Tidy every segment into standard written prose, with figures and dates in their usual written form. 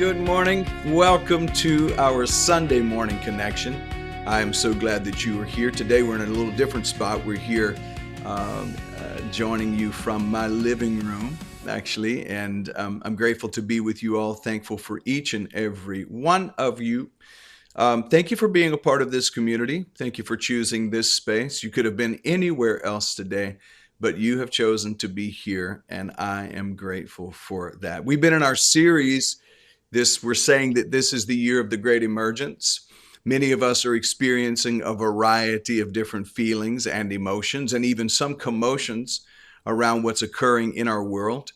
Good morning. Welcome to our Sunday morning connection. I am so glad that you are here. Today we're in a little different spot. We're here joining you from my living room, actually, and I'm grateful to be with you all. Thankful for each and every one of you. Thank you for being a part of this community. Thank you for choosing this space. You could have been anywhere else today, but you have chosen to be here, and I am grateful for that. We've been in our series. We're saying that this is the year of the great emergence. Many of us are experiencing a variety of different feelings and emotions, and even some commotions around what's occurring in our world.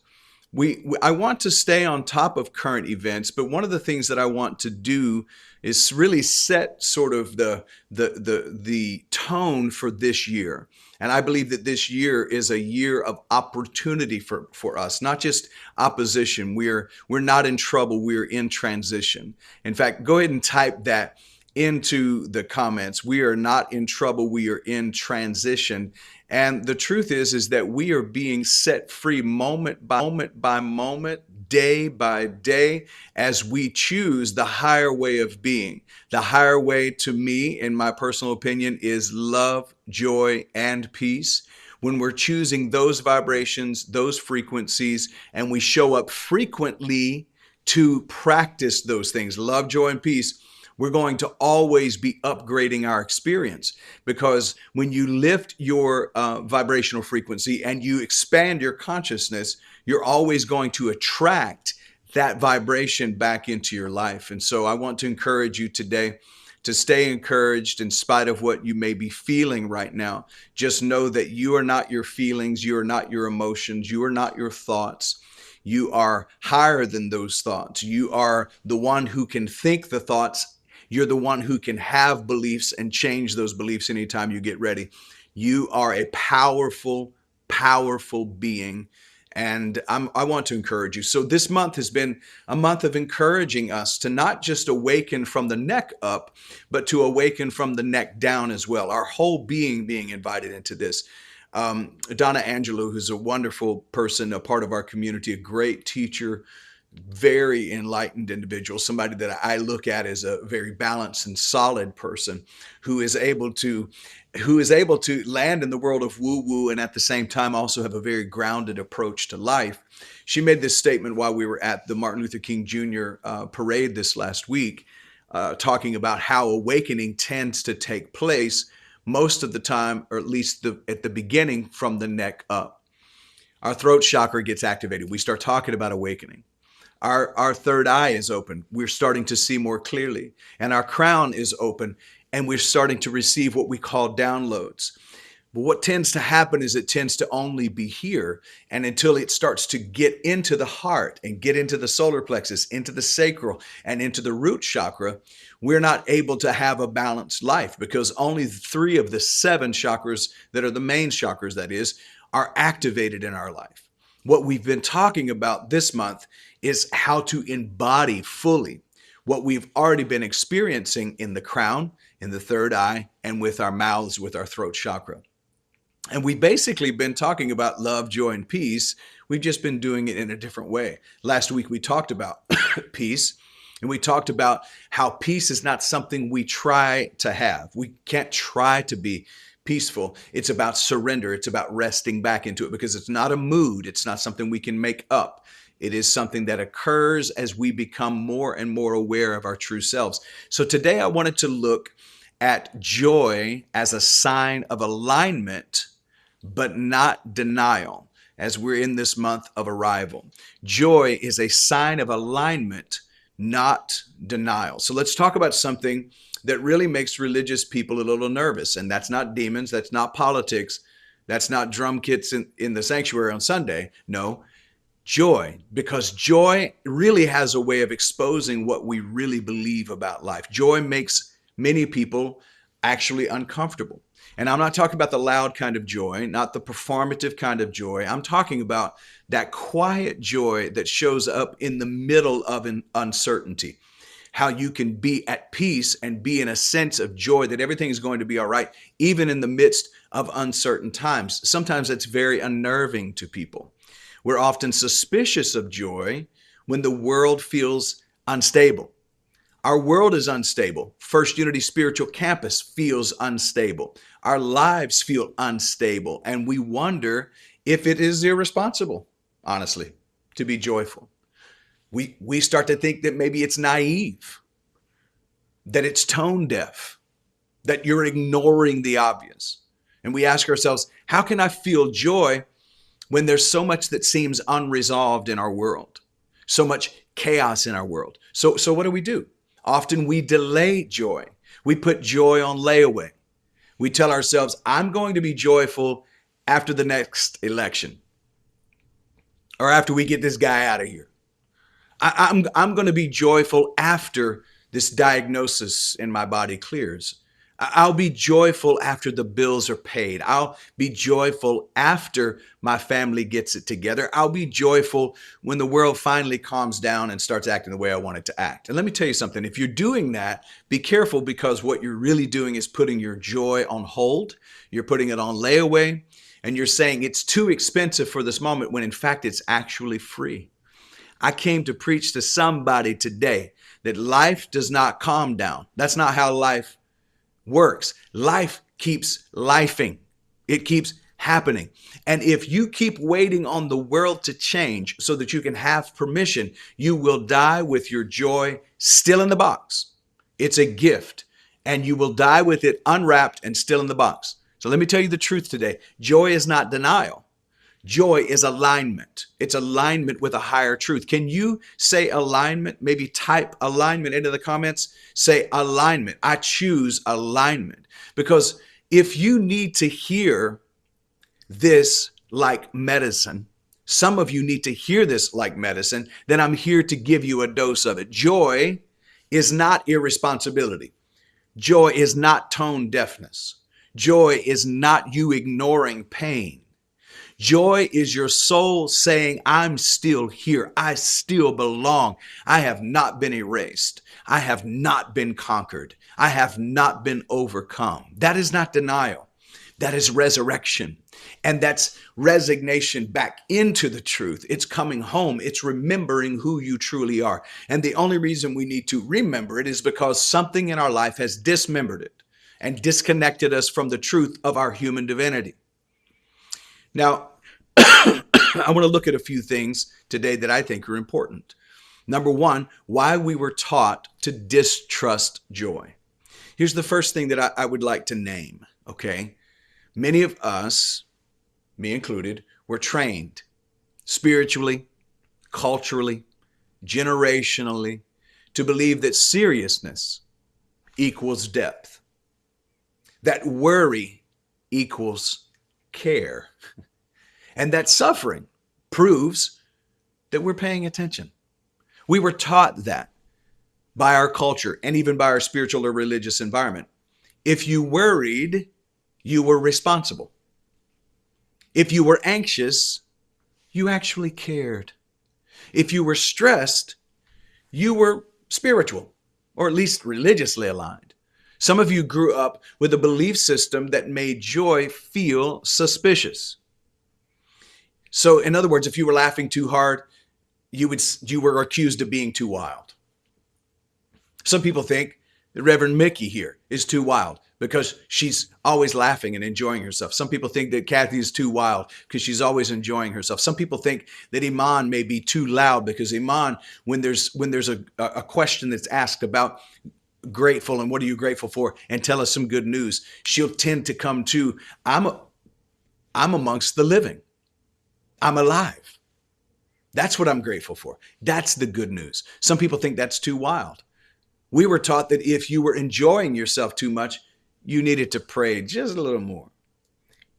I want to stay on top of current events, but one of the things that I want to do is really set sort of the tone for this year. And I believe that this year is a year of opportunity for us, not just opposition. We're not in trouble, we're in transition. In fact, go ahead and type that into the comments. We are not in trouble, we are in transition. And the truth is that we are being set free moment by moment, day by day, as we choose the higher way of being. The higher way, to me, in my personal opinion, is love, joy, and peace. When we're choosing those vibrations, those frequencies, and we show up frequently to practice those things, love, joy, and peace, we're going to always be upgrading our experience, because when you lift your vibrational frequency and you expand your consciousness, you're always going to attract that vibration back into your life. And so I want to encourage you today to stay encouraged in spite of what you may be feeling right now. Just know that you are not your feelings, you are not your emotions, you are not your thoughts. You are higher than those thoughts. You are the one who can think the thoughts. You're the one who can have beliefs and change those beliefs anytime you get ready. You are a powerful, powerful being. And I want to encourage you. So this month has been a month of encouraging us to not just awaken from the neck up, but to awaken from the neck down as well. Our whole being invited into this. Donna Angelou, who's a wonderful person, a part of our community, a great teacher, very enlightened individual, somebody that I look at as a very balanced and solid person who is able to land in the world of woo-woo and at the same time also have a very grounded approach to life. She made this statement while we were at the Martin Luther King Jr. Parade this last week, talking about how awakening tends to take place most of the time, or at least at the beginning, from the neck up. Our throat chakra gets activated. We start talking about awakening. Our third eye is open. We're starting to see more clearly. And our crown is open, and we're starting to receive what we call downloads. But what tends to happen is it tends to only be here. And until it starts to get into the heart and get into the solar plexus, into the sacral, and into the root chakra, we're not able to have a balanced life, because only 3 of the 7 chakras that are the main chakras, that is, are activated in our life. What we've been talking about this month is how to embody fully what we've already been experiencing in the crown, in the third eye, and with our mouths, with our throat chakra. And we've basically been talking about love, joy, and peace. We've just been doing it in a different way. Last week, we talked about peace, and we talked about how peace is not something we try to have. We can't try to be peaceful. It's about surrender. It's about resting back into it, because it's not a mood. It's not something we can make up. It is something that occurs as we become more and more aware of our true selves. So today I wanted to look at joy as a sign of alignment, but not denial, as we're in this month of arrival. Joy is a sign of alignment, not denial. So let's talk about something that really makes religious people a little nervous. And that's not demons, that's not politics, that's not drum kits in the sanctuary on Sunday. No, joy, because joy really has a way of exposing what we really believe about life. Joy makes many people actually uncomfortable. And I'm not talking about the loud kind of joy, not the performative kind of joy. I'm talking about that quiet joy that shows up in the middle of an uncertainty. How you can be at peace and be in a sense of joy that everything is going to be all right, even in the midst of uncertain times. Sometimes it's very unnerving to people. We're often suspicious of joy when the world feels unstable. Our world is unstable. First Unity Spiritual Campus feels unstable. Our lives feel unstable. And we wonder if it is irresponsible, honestly, to be joyful. We start to think that maybe it's naive, that it's tone deaf, that you're ignoring the obvious. And we ask ourselves, how can I feel joy when there's so much that seems unresolved in our world, so much chaos in our world? So what do? Often we delay joy. We put joy on layaway. We tell ourselves, I'm going to be joyful after the next election or after we get this guy out of here. I'm going to be joyful after this diagnosis in my body clears. I'll be joyful after the bills are paid. I'll be joyful after my family gets it together. I'll be joyful when the world finally calms down and starts acting the way I want it to act. And let me tell you something. If you're doing that, be careful, because what you're really doing is putting your joy on hold. You're putting it on layaway, and you're saying it's too expensive for this moment when in fact it's actually free. I came to preach to somebody today that life does not calm down. That's not how life works. Life keeps lifing. It keeps happening. And if you keep waiting on the world to change so that you can have permission, you will die with your joy still in the box. It's a gift, and you will die with it unwrapped and still in the box. So let me tell you the truth today. Joy is not denial. Joy is alignment. It's alignment with a higher truth. Can you say alignment? Maybe type alignment into the comments. Say alignment. I choose alignment. Because if you need to hear this like medicine, some of you need to hear this like medicine, then I'm here to give you a dose of it. Joy is not irresponsibility. Joy is not tone deafness. Joy is not you ignoring pain. Joy is your soul saying, I'm still here. I still belong. I have not been erased. I have not been conquered. I have not been overcome. That is not denial. That is resurrection. And that's resignation back into the truth. It's coming home. It's remembering who you truly are. And the only reason we need to remember it is because something in our life has dismembered it and disconnected us from the truth of our human divinity. Now, I want to look at a few things today that I think are important. Number one, why we were taught to distrust joy. Here's the first thing that I would like to name, okay? Many of us, me included, were trained spiritually, culturally, generationally, to believe that seriousness equals depth, that worry equals care, and that suffering proves that we're paying attention. We were taught that by our culture and even by our spiritual or religious environment. If you worried, you were responsible. If you were anxious, you actually cared. If you were stressed, you were spiritual, or at least religiously aligned. Some of you grew up with a belief system that made joy feel suspicious. So in other words, if you were laughing too hard, you were accused of being too wild. Some people think that Reverend Mickey here is too wild because she's always laughing and enjoying herself. Some people think that Kathy is too wild because she's always enjoying herself. Some people think that Iman may be too loud because Iman, when there's a question that's asked about grateful and what are you grateful for, and tell us some good news, she'll tend to come to, I'm amongst the living. I'm alive. That's what I'm grateful for. That's the good news. Some people think that's too wild. We were taught that if you were enjoying yourself too much, you needed to pray just a little more.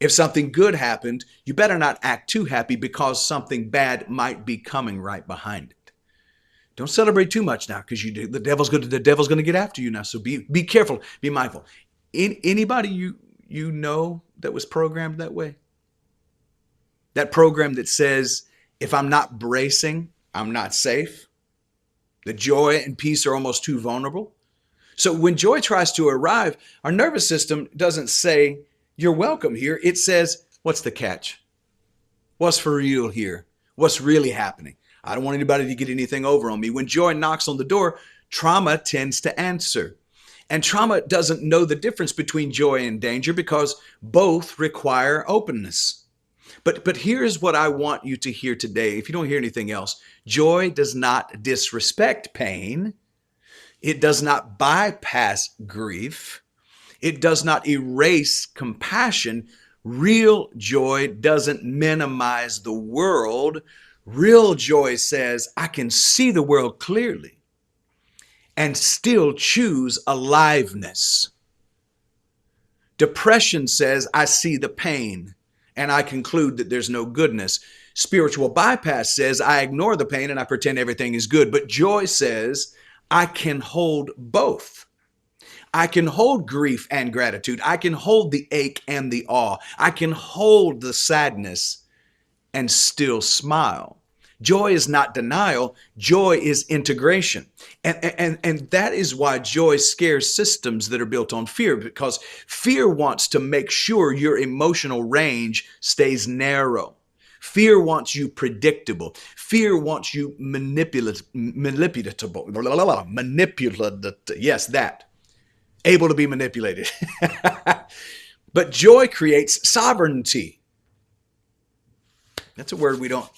If something good happened, you better not act too happy because something bad might be coming right behind it. Don't celebrate too much now because the devil's going to get after you now. So be careful, be mindful. Anybody you know that was programmed that way? That program that says, if I'm not bracing, I'm not safe. The joy and peace are almost too vulnerable. So when joy tries to arrive, our nervous system doesn't say, you're welcome here. It says, what's the catch? What's for real here? What's really happening? I don't want anybody to get anything over on me. When joy knocks on the door, trauma tends to answer. And trauma doesn't know the difference between joy and danger because both require openness. But here's what I want you to hear today. If you don't hear anything else, joy does not disrespect pain. It does not bypass grief. It does not erase compassion. Real joy doesn't minimize the world. Real joy says, I can see the world clearly and still choose aliveness. Depression says, I see the pain and I conclude that there's no goodness. Spiritual bypass says, I ignore the pain and I pretend everything is good. But joy says, I can hold both. I can hold grief and gratitude. I can hold the ache and the awe. I can hold the sadness and still smile. Joy is not denial. Joy is integration. And that is why joy scares systems that are built on fear, because fear wants to make sure your emotional range stays narrow. Fear wants you predictable. Fear wants you manipulative. Yes, that. Able to be manipulated. But joy creates sovereignty. That's a word we don't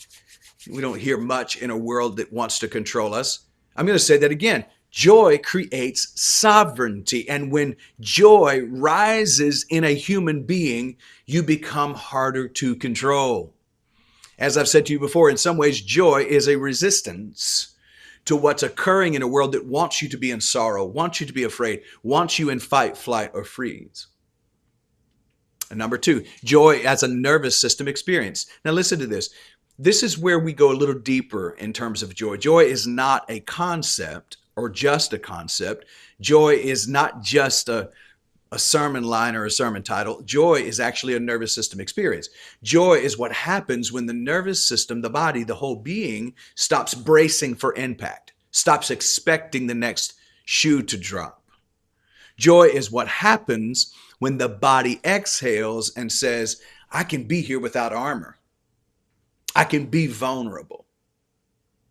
hear much in a world that wants to control us. I'm going to say that again. Joy creates sovereignty. And when joy rises in a human being, you become harder to control. As I've said to you before, in some ways, joy is a resistance to what's occurring in a world that wants you to be in sorrow, wants you to be afraid, wants you in fight, flight, or freeze. And number two, joy as a nervous system experience. Now listen to this. This is where we go a little deeper in terms of joy. Joy is not a concept or just a concept. Joy is not just a sermon line or a sermon title. Joy is actually a nervous system experience. Joy is what happens when the nervous system, the body, the whole being stops bracing for impact, stops expecting the next shoe to drop. Joy is what happens when the body exhales and says, I can be here without armor. I can be vulnerable.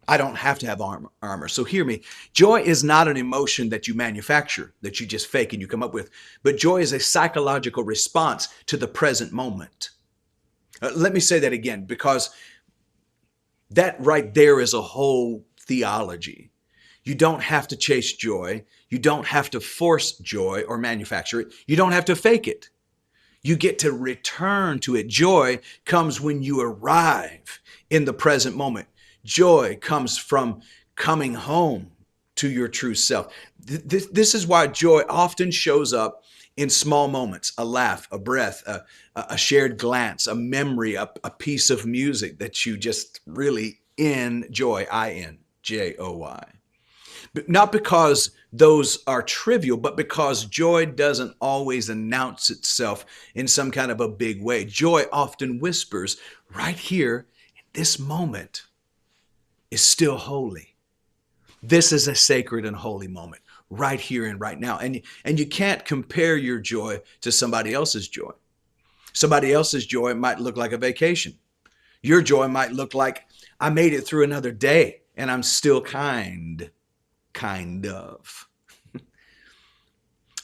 I don't have to have armor. So hear me. Joy is not an emotion that you manufacture, that you just fake and you come up with, but joy is a psychological response to the present moment. Let me say that again, because that right there is a whole theology. You don't have to chase joy. You don't have to force joy or manufacture it. You don't have to fake it. You get to return to it. Joy comes when you arrive in the present moment. Joy comes from coming home to your true self. This is why joy often shows up in small moments, a laugh, a breath, a shared glance, a memory, a piece of music that you just really enjoy, I-N-J-O-Y. But not because those are trivial, but because joy doesn't always announce itself in some kind of a big way. Joy often whispers, right here in this moment is still holy. This is a sacred and holy moment right here and right now. And you can't compare your joy to somebody else's joy. Somebody else's joy might look like a vacation. Your joy might look like, I made it through another day and I'm still kind of.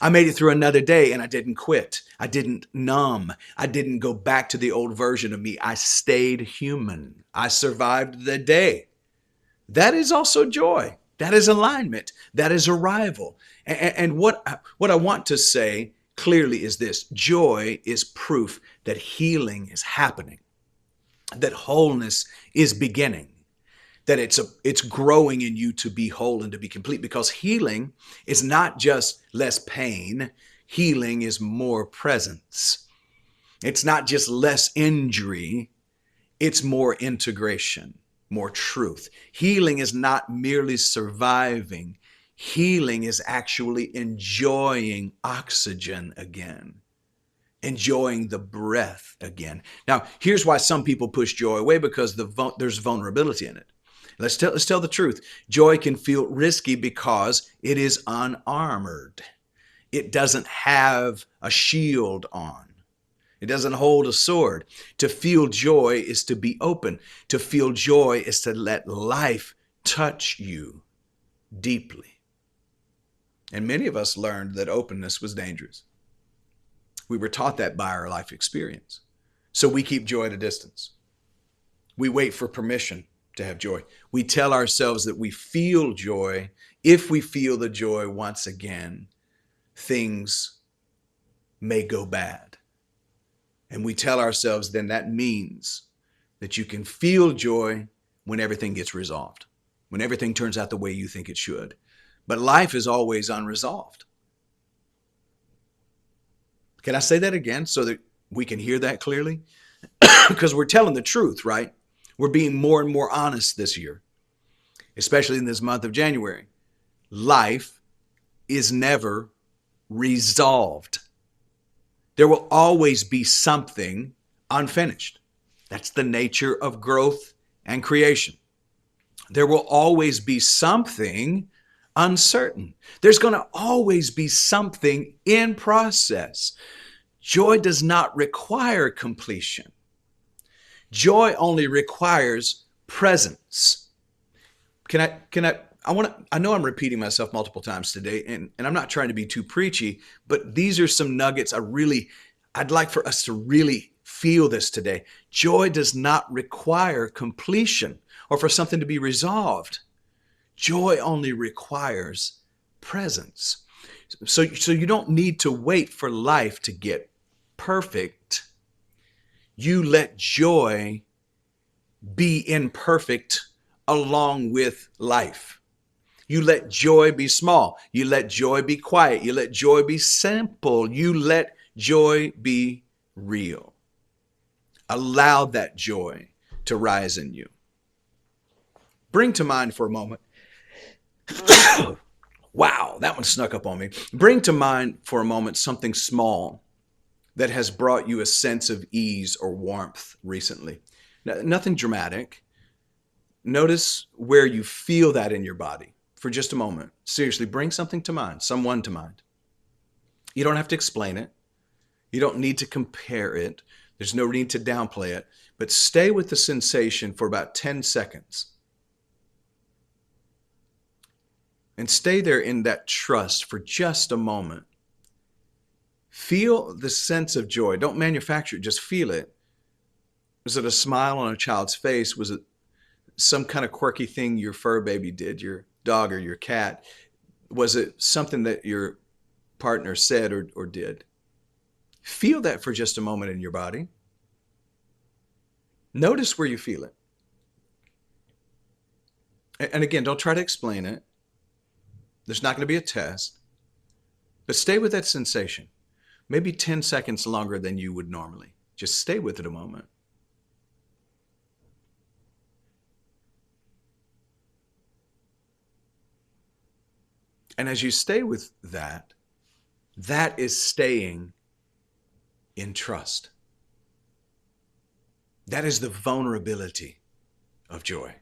I made it through another day and I didn't quit. I didn't numb. I didn't go back to the old version of me. I stayed human. I survived the day. That is also joy. That is alignment. That is arrival. And what I want to say clearly is this: joy is proof that healing is happening, that wholeness is beginning, that it's growing in you to be whole and to be complete, because healing is not just less pain. Healing is more presence. It's not just less injury. It's more integration, more truth. Healing is not merely surviving. Healing is actually enjoying oxygen again, enjoying the breath again. Now, here's why some people push joy away, because there's vulnerability in it. Let's tell the truth. Joy can feel risky because it is unarmored. It doesn't have a shield on. It doesn't hold a sword. To feel joy is to be open. To feel joy is to let life touch you deeply. And many of us learned that openness was dangerous. We were taught that by our life experience. So we keep joy at a distance. We wait for permission to have joy. We tell ourselves that we feel joy. If we feel the joy once again, things may go bad. And we tell ourselves then that means that you can feel joy when everything gets resolved, when everything turns out the way you think it should. But life is always unresolved. Can I say that again so that we can hear that clearly? Because we're telling the truth, right? We're being more and more honest this year, especially in this month of January. Life is never resolved. There will always be something unfinished. That's the nature of growth and creation. There will always be something uncertain. There's going to always be something in process. Joy does not require completion. Joy only requires presence. I know I'm repeating myself multiple times today, and I'm not trying to be too preachy, but these are some nuggets I'd like for us to really feel this today. Joy does not require completion or for something to be resolved. Joy only requires presence. So you don't need to wait for life to get perfect. You let joy be imperfect along with life. You let joy be small. You let joy be quiet. You let joy be simple. You let joy be real. Allow that joy to rise in you. Bring to mind for a moment. Wow, that one snuck up on me. Bring to mind for a moment something small that has brought you a sense of ease or warmth recently. Nothing dramatic. Notice where you feel that in your body for just a moment. Seriously, bring something to mind, someone to mind. You don't have to explain it. You don't need to compare it. There's no need to downplay it, but stay with the sensation for about 10 seconds. And stay there in that trust for just a moment. Feel the sense of joy. Don't manufacture it, just feel it. Was it a smile on a child's face? Was it some kind of quirky thing your fur baby did, your dog or your cat? Was it something that your partner said or did? Feel that for just a moment in your body. Notice where you feel it. And again, don't try to explain it. There's not going to be a test. But stay with that sensation. Maybe 10 seconds longer than you would normally. Just stay with it a moment. And as you stay with that, that is staying in trust. That is the vulnerability of joy.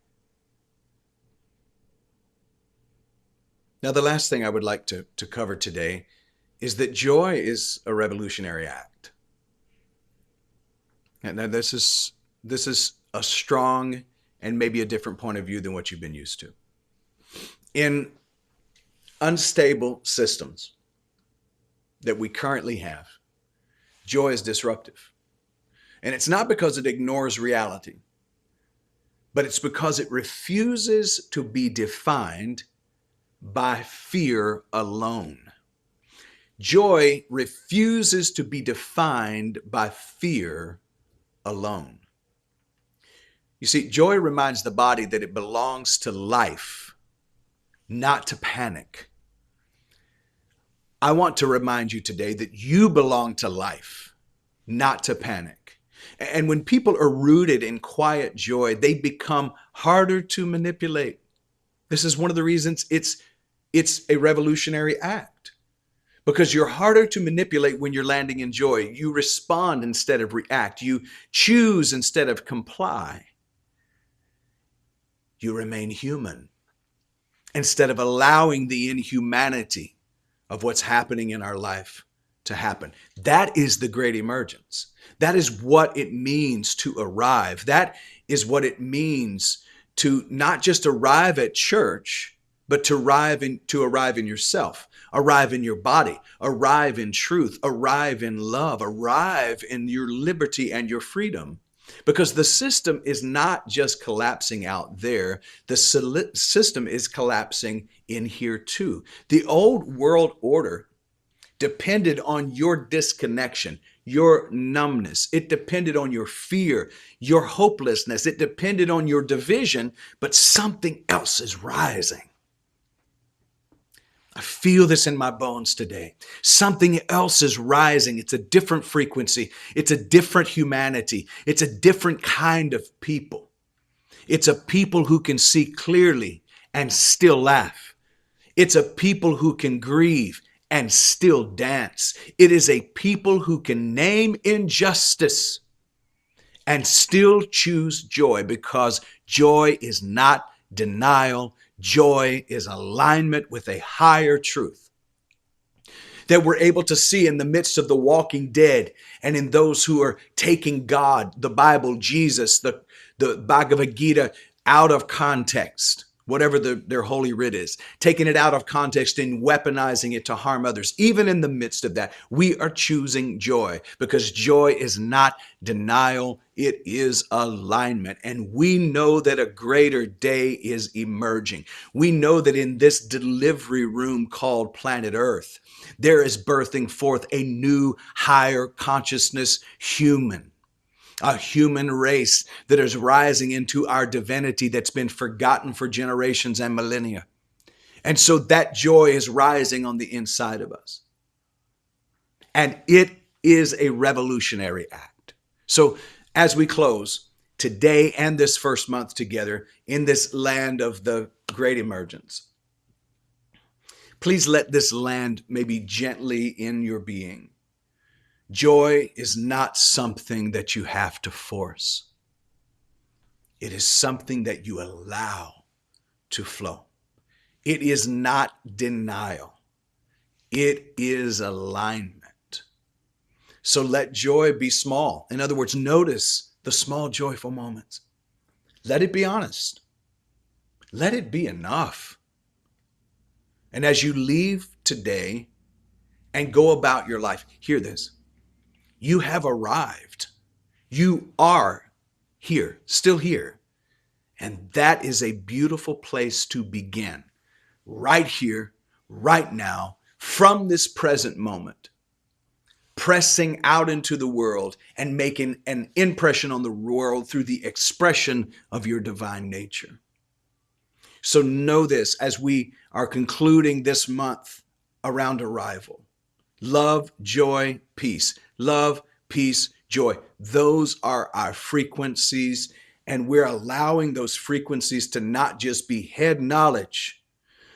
Now, the last thing I would like to cover today is that joy is a revolutionary act. And now this is a strong and maybe a different point of view than what you've been used to. In unstable systems that we currently have, joy is disruptive. And it's not because it ignores reality, but it's because it refuses to be defined by fear alone. Joy refuses to be defined by fear alone. You see, joy reminds the body that it belongs to life, not to panic. I want to remind you today that you belong to life, not to panic. And when people are rooted in quiet joy, they become harder to manipulate. This is one of the reasons it's a revolutionary act, because you're harder to manipulate when you're landing in joy. You respond instead of react. You choose instead of comply. You remain human instead of allowing the inhumanity of what's happening in our life to happen. That is the great emergence. That is what it means to arrive. That is what it means to not just arrive at church, but to arrive in yourself, arrive in your body, arrive in truth, arrive in love, arrive in your liberty and your freedom. Because the system is not just collapsing out there, the system is collapsing in here too. The old world order depended on your disconnection, your numbness. It depended on your fear, your hopelessness. It depended on your division, but something else is rising. I feel this in my bones today. Something else is rising. It's a different frequency. It's a different humanity. It's a different kind of people. It's a people who can see clearly and still laugh. It's a people who can grieve and still dance. It is a people who can name injustice and still choose joy, because joy is not denial. Joy is alignment with a higher truth that we're able to see in the midst of the walking dead and in those who are taking God, the Bible, Jesus, the Bhagavad Gita out of context. Whatever their holy writ is, taking it out of context and weaponizing it to harm others. Even in the midst of that, we are choosing joy, because joy is not denial. It is alignment. And we know that a greater day is emerging. We know that in this delivery room called planet Earth, there is birthing forth a new, higher consciousness human. A human race that is rising into our divinity that's been forgotten for generations and millennia. And so that joy is rising on the inside of us. And it is a revolutionary act. So as we close today and this first month together in this land of the great emergence, please let this land maybe gently in your being. Joy is not something that you have to force. It is something that you allow to flow. It is not denial. It is alignment. So let joy be small. In other words, notice the small joyful moments. Let it be honest. Let it be enough. And as you leave today and go about your life, hear this. You have arrived. You are here, still here. And that is a beautiful place to begin. Right here, right now, from this present moment, pressing out into the world and making an impression on the world through the expression of your divine nature. So know this as we are concluding this month around arrival. Love, joy, peace. Love, peace, joy. Those are our frequencies, and we're allowing those frequencies to not just be head knowledge,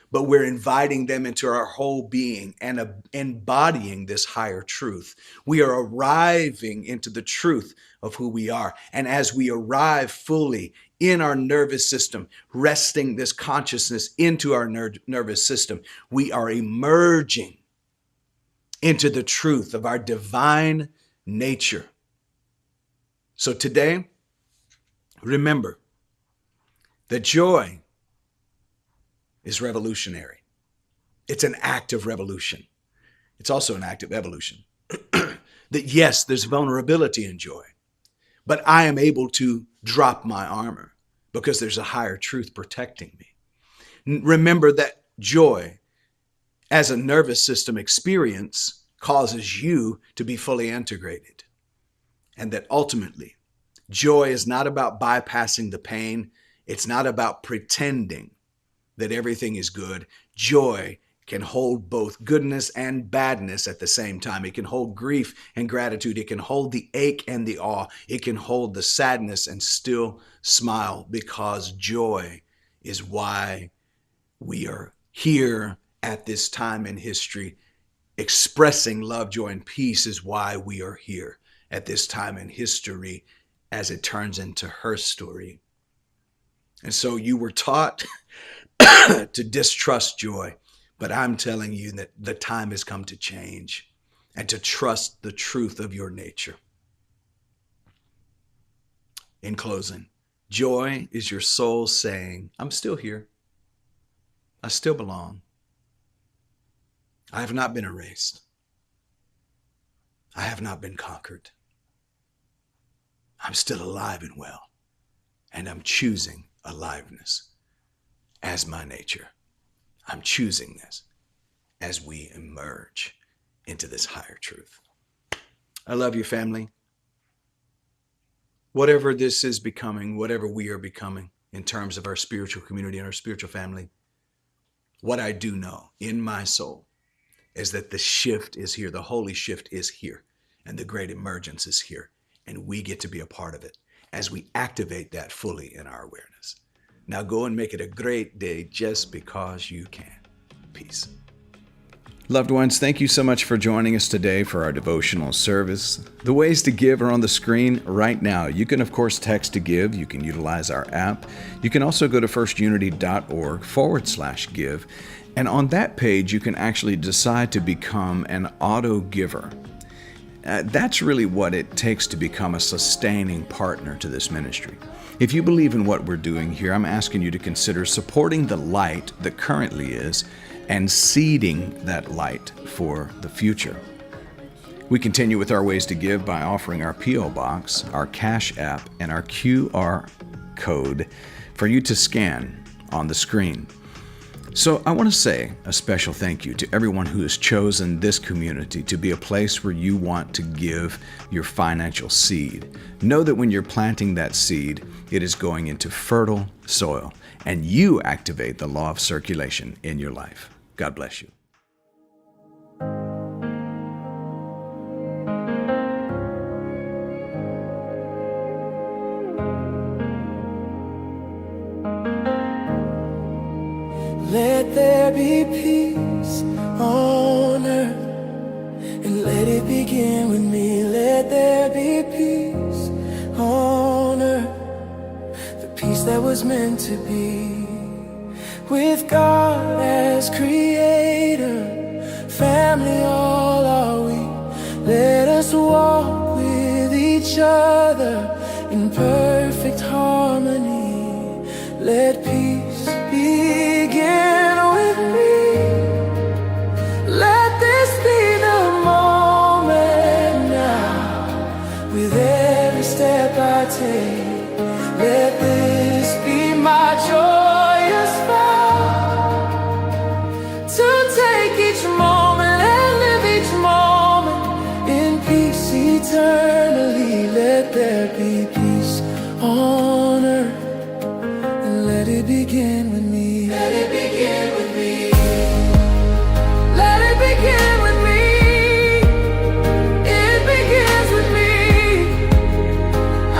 but we're inviting them into our whole being and embodying this higher truth. We are arriving into the truth of who we are. And as we arrive fully in our nervous system, resting this consciousness into our nervous system, we are emerging into the truth of our divine nature. So today, remember that joy is revolutionary. It's an act of revolution. It's also an act of evolution. That yes, there's vulnerability in joy, but I am able to drop my armor because there's a higher truth protecting me. Remember that joy as a nervous system experience causes you to be fully integrated. And that ultimately, joy is not about bypassing the pain. It's not about pretending that everything is good. Joy can hold both goodness and badness at the same time. It can hold grief and gratitude. It can hold the ache and the awe. It can hold the sadness and still smile, because joy is why we are here at this time in history. Expressing love, joy, and peace is why we are here at this time in history as it turns into her story. And so you were taught to distrust joy, but I'm telling you that the time has come to change. and to trust the truth of your nature. In closing, joy is your soul saying, I'm still here. I still belong. I have not been erased. I have not been conquered. I'm still alive and well, and I'm choosing aliveness as my nature. I'm choosing this as we emerge into this higher truth. I love you, family. Whatever this is becoming, whatever we are becoming in terms of our spiritual community and our spiritual family, what I do know in my soul is that the shift is here. The holy shift is here, and the great emergence is here, and we get to be a part of it as we activate that fully in our awareness. Now go and make it a great day just because you can. Peace. Loved ones, thank you so much for joining us today for our devotional service. The ways to give are on the screen right now. You can, of course, text to give. You can utilize our app. You can also go to firstunity.org/give. And on that page, you can actually decide to become an auto giver. That's really what it takes to become a sustaining partner to this ministry. If you believe in what we're doing here, I'm asking you to consider supporting the light that currently is and seeding that light for the future. We continue with our ways to give by offering our P.O. Box, our Cash App, and our QR code for you to scan on the screen. So I want to say a special thank you to everyone who has chosen this community to be a place where you want to give your financial seed. Know that when you're planting that seed, it is going into fertile soil, and you activate the law of circulation in your life. God bless you. Let there be peace on earth, and let it begin with me. Let there be peace on earth, the peace that was meant to be. With God as creator, family all are we. Let us walk with each other in perfect harmony. Let peace begin with me. Let this be the moment now. With every step I take, let this be my joyous vow, to take each moment and live each moment in peace eternally. Let there be peace on earth, let it begin with me. Let it begin with me. Let it begin with me. It begins with me. I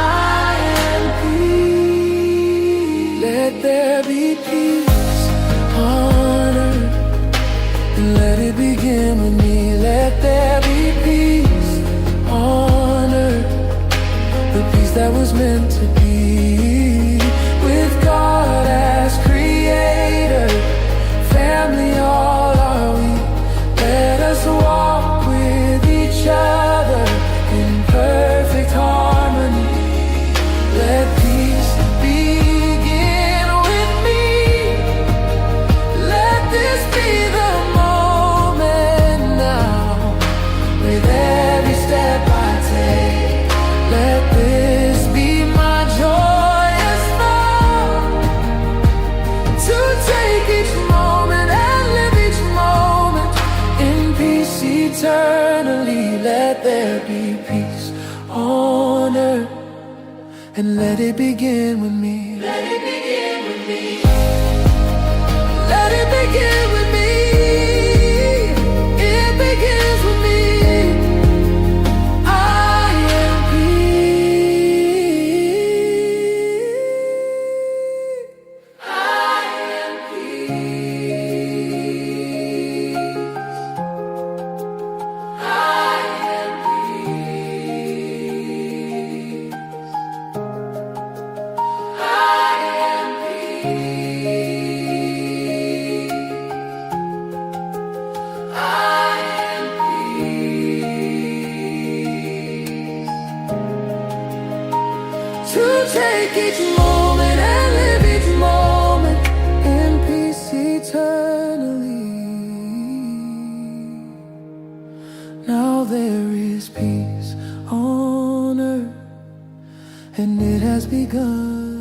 am peace. Let there be peace on earth, and let it begin with me. Let there be peace on earth, the peace that was meant to be. With God as creator, family all are we. Let us walk with each other in perfect harmony. Let peace begin with me. Let this be the moment now. With every step I take, let this be my joyous vow, to take each moment and live each moment in peace eternally. Let there be peace on earth, and let it begin with me. Let it begin with me. Let it begin with me. It begins with me. I am peace. I am peace. I am peace. I am peace. take each moment and live each moment in peace eternally. Now there is peace on earth, and it has begun.